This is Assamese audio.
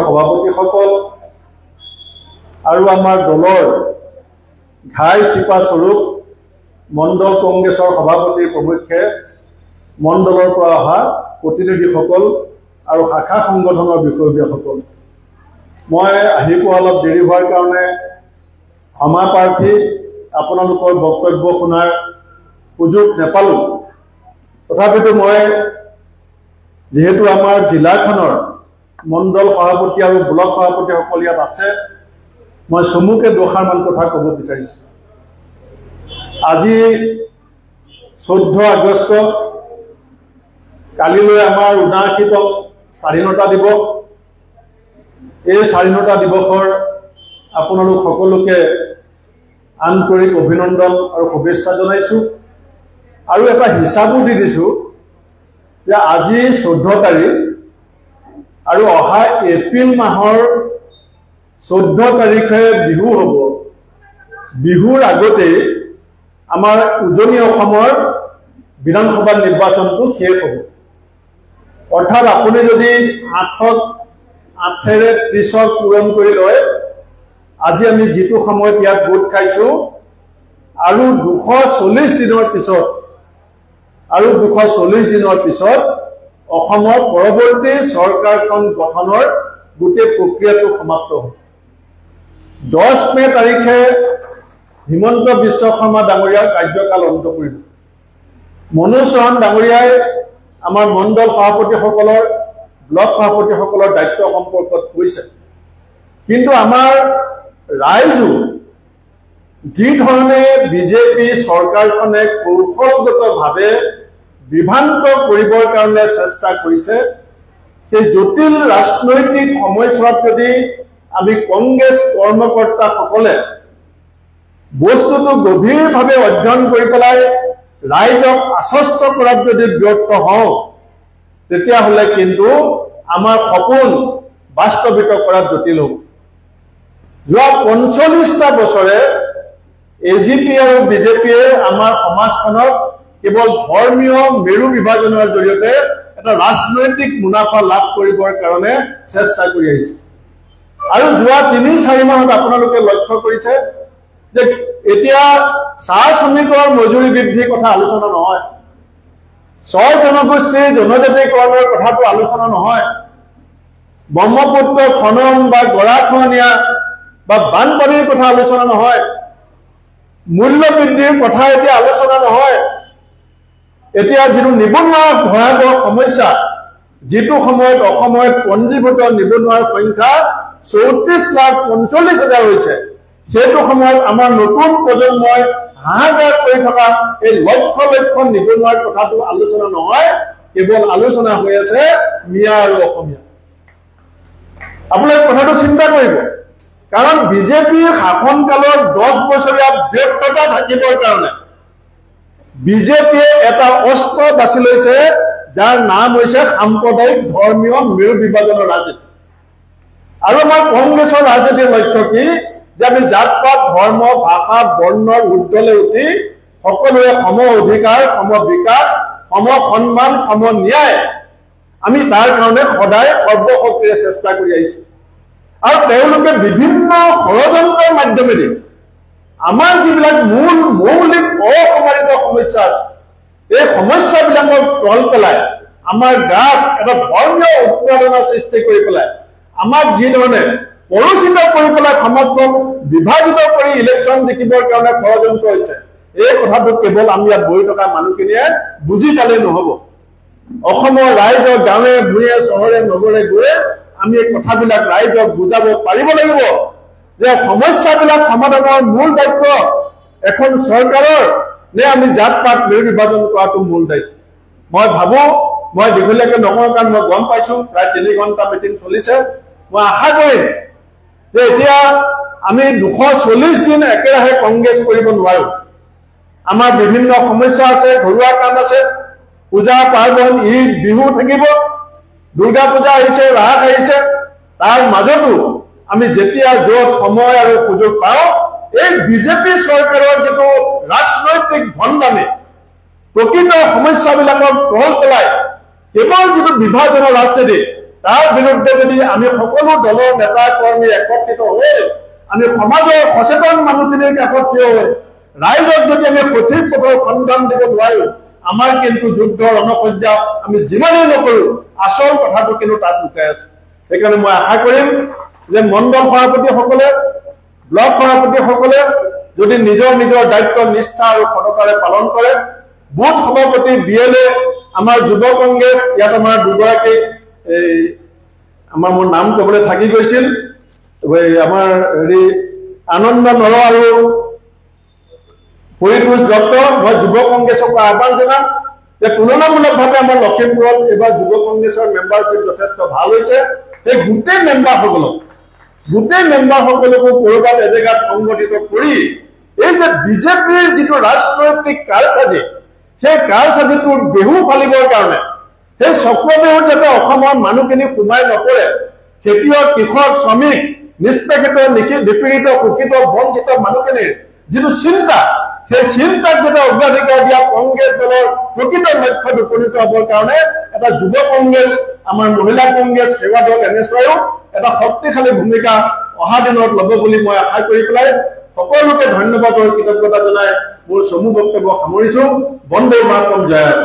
সভাপতিসকল আৰু আমাৰ দলৰ ঘাই চিপা স্বৰূপ মণ্ডল কংগ্ৰেছৰ সভাপতি প্ৰমুখ্যে মণ্ডলৰ পৰা অহা প্ৰতিনিধিসকল আৰু শাখা সংগঠনৰ বিষয়ববীয়াসকল, মই আহি পোৱা অলপ দেৰি হোৱাৰ কাৰণে ক্ষমা প্ৰাৰ্থী। আপোনালোকৰ বক্তব্য শুনাৰ সুযোগ নাপালোঁ। তথাপিতো মই যেহেতু আমাৰ জিলাখনৰ মণ্ডল সভাপতি আৰু ব্লক সভাপতিসকল ইয়াত আছে, মই চমুকে দুষাৰমান কথা ক'ব বিচাৰিছোঁ। আজি 14 আগষ্ট, কালিলৈ আমাৰ ৭৯তম স্বাধীনতা দিৱস। এই স্বাধীনতা দিৱসৰ আপোনালোক সকলোকে আন্তৰিক অভিনন্দন আৰু শুভেচ্ছা জনাইছোঁ। আৰু এটা হিচাপো দি দিছোঁ যে আজি 14 তাৰিখ আৰু অহা এপ্ৰিল মাহৰ 14 তাৰিখে বিহু হ'ব। বিহুৰ আগতেই আমাৰ উজনি অসমৰ বিধানসভা নিৰ্বাচনটো শেষ হ'ব। অৰ্থাৎ আপুনি যদি 8ৰে 30 পূৰণ কৰি লয়, আজি আমি যিটো সময়ত ইয়াত গোট খাইছোঁ, আৰু 240 দিনৰ পিছত অসমৰ পৰৱৰ্তী চৰকাৰখন গঠনৰ গোটেই প্ৰক্ৰিয়াটো সমাপ্ত হ'ব। 10 মে তাৰিখে হিমন্ত বিশ্ব শৰ্মা ডাঙৰীয়াৰ কাৰ্যকাল অন্ত পৰিব। মনোজ চৌহান ডাঙৰীয়াই আমাৰ মণ্ডল সভাপতিসকলৰ, ব্লক সভাপতিসকলৰ দায়িত্ব সম্পৰ্কত কৈছে। কিন্তু আমাৰ ৰাইজো যি ধৰণে বিজেপি চৰকাৰখনে কৌশলগতভাৱে বিভ্ৰান্ত কৰিবৰ কাৰণে চেষ্টা কৰিছে, সেই জটিল ৰাজনৈতিক সময়ছোৱাত যদি আমি কংগ্ৰেছ কৰ্মকৰ্তাসকলে বস্তুটো গভীৰভাৱে অধ্যয়ন কৰি পেলাই ৰাইজক আশ্বস্ত কৰাত যদি ব্যৰ্থ হওঁ, তেতিয়াহ'লে কিন্তু আমাৰ সপোন বাস্তৱিত কৰাত জটিল হ'ব। যোৱা 45টা বছৰে এজিপি আৰু বিজেপিয়ে আমাৰ সমাজখনক কেৱল ধৰ্মীয় মেৰু বিভাজনৰ জৰিয়তে এটা ৰাজনৈতিক মুনাফা লাভ কৰিবৰ কাৰণে চেষ্টা কৰি আহিছে। আৰু যোৱা 3-4 মাহত আপোনালোকে লক্ষ্য কৰিছে যে এতিয়া চাহ শ্ৰমিকৰ মজুৰি বৃদ্ধিৰ কথা আলোচনা নহয়, 6 জনগোষ্ঠীৰ জনজাতিকৰণৰ কথাটো আলোচনা নহয়, ব্ৰহ্মপুত্ৰ খনন বা গৰাখহনীয়া বা বানপানীৰ কথা আলোচনা নহয়, মূল্য বৃদ্ধিৰ কথা এতিয়া আলোচনা নহয়। এতিয়া যিটো নিবনুৱা ভয়াৱহ সমস্যা, যিটো সময়ত অসমত পঞ্জীভূত নিবনুৱাৰ সংখ্যা 34,45,000 হৈছে, সেইটো সময়ত আমাৰ নতুন প্ৰজন্মই হাহাকাৰ কৰি থকা এই লক্ষ লক্ষ নিবনুৱাৰ কথাটো আলোচনা নহয়, কেৱল আলোচনা হৈ আছে মিয়া আৰু অসমীয়া। আপোনালোকে কথাটো চিন্তা কৰিব, কাৰণ বিজেপিৰ শাসনকালত 10 বছৰীয়া ব্যৰ্থতা থাকিবৰ কাৰণে বিজেপিয়ে এটা অস্ত্ৰ বাছি লৈছে, যাৰ নাম হৈছে সাম্প্ৰদায়িক ধৰ্মীয় মেৰু বিভাজনৰ ৰাজনীতি। আৰু আমাৰ কংগ্ৰেছৰ ৰাজনীতিৰ লক্ষ্য কি? যে আমি জাত পাত ধৰ্ম ভাষা বৰ্ণৰ ঊৰ্ধ্বলৈ উঠি সকলোৰে সম অধিকাৰ, সম বিকাশ, সম সন্মান, সম ন্যায়, আমি তাৰ কাৰণে সদায় সৰ্বশক্তিৰে চেষ্টা কৰি আহিছোঁ। আৰু তেওঁলোকে বিভিন্ন ষড়যন্ত্ৰৰ মাধ্যমেৰে আমাৰ যিবিলাক মৌলিক অসমাৰিত সমস্যা আছে, এই সমস্যাবিলাকক তল পেলাই আমাৰ গাত এটা ধৰ্মীয় উৎপাদনৰ সৃষ্টি কৰি পেলাই আমাক যি ধৰণে পৰচিত কৰি পেলাই সমাজখন বিভাজিত কৰি ইলেকশ্যন জিকিবৰ কাৰণে ষড়যন্ত্ৰ হৈছে, এই কথাটো কেৱল আমি ইয়াত বহি থকা মানুহখিনিয়ে বুজি পালেই নহ'ব। অসমৰ ৰাইজৰ গাঁৱে ভূঞে চহৰে নগৰে গৈ আমি এই কথাবিলাক ৰাইজক বুজাব পাৰিব লাগিব যে সমস্যাবিলাক সমাধানৰ মূল দায়িত্ব এখন চৰকাৰৰ নে আমি জাত পাত মেৰু বিভাজন কৰাটো মূল দায়িত্ব। মই ভাবোঁ, মই দীঘলীয়াকৈ নকওঁ কাৰণ মই গম পাইছোঁ প্ৰায় 3 ঘণ্টা মিটিং চলিছে। মই আশা কৰিম যে এতিয়া আমি 240 দিন একেৰাহে কংগ্ৰেছ কৰিব নোৱাৰোঁ। আমাৰ বিভিন্ন সমস্যা আছে, ঘৰুৱা কাম আছে, পূজা পাৰ্বণ, ঈদ বিহু থাকিব, দুৰ্গা পূজা আহিছে, ৰাস আহিছে, তাৰ মাজতো আমি যেতিয়া য'ত সময় আৰু সুযোগ পাওঁ, এই বিজেপি চৰকাৰৰ যিটো ৰাজনৈতিক ভণ্ডামি, প্ৰকৃত সমস্যাবিলাকক তল পেলাই কেৱল যিটো বিভাজনৰ ৰাজনীতি, তাৰ বিৰুদ্ধে যদি আমি সকলো দলৰ নেতা কৰ্মী একত্ৰিত হৈ আমি সমাজৰ সচেতন মানুহখিনিৰ কাষত থিয় হৈ ৰাইজক যদি আমি সঠিক পথৰ সন্ধান দিব নোৱাৰো আমাৰ কিন্তু যুদ্ধ ৰণসজ্জা আমি যিমানেই নকৰো আচল কথাটো কিন্তু তাত লুকাই আছে সেইকাৰণে মই আশা কৰিম যে মণ্ডল সভাপতিসকলে ব্লক সভাপতিসকলে যদি নিজৰ নিজৰ দায়িত্ব নিষ্ঠা আৰু সততাৰে পালন কৰে বুথ সভাপতি বিএলএ আমাৰ যুৱ কংগ্ৰেছ ইয়াত আমাৰ দুগৰাকী আমাৰ মোৰ নাম ক'বলৈ থাকি গৈছিল আমাৰ হেৰি আনন্দ নৰ আৰু পৰিতোষ দত্ত মই যুৱ কংগ্ৰেছক আহ্বান জনাম যে তুলনামূলকভাৱে আমাৰ লখিমপুৰত এইবাৰ যুৱ কংগ্ৰেছৰ মেম্বাৰশ্বিপ যথেষ্ট ভাল হৈছে এই গোটেই মেম্বাৰসকলকো ক'ৰবাত এজেগাত সংগঠিত কৰি এই যে বিজেপিৰ যিটো ৰাজনৈতিক কালচাজি সেই কালচাজিটোৰ বেহু ফালিবৰ কাৰণে সেই চক্ৰবেহুত যাতে অসমৰ মানুহখিনি সোমাই নপৰে খেতিয়ক কৃষক শ্ৰমিক নিষ্পেষিত নিপীড়িত শোষিত বঞ্চিত মানুহখিনিৰ যিটো চিন্তা সেই চিন্তাক যাতে অগ্ৰাধিকাৰ দিয়া কংগ্ৰেছ দলৰ প্ৰকৃত লক্ষ্যত উপনীত হ'বৰ কাৰণে এটা যুৱ কংগ্ৰেছ আমাৰ মহিলা কংগ্ৰেছ সেৱা দল এনেছাইও এটা শক্তিশালী ভূমিকা অহা দিনত ল'ব বুলি মই আশা কৰি পেলাই সকলোকে ধন্যবাদ আৰু কৃতজ্ঞতা জনাই মোৰ চমু বক্তব্য সামৰিছো বন্দে মাতৰম জয়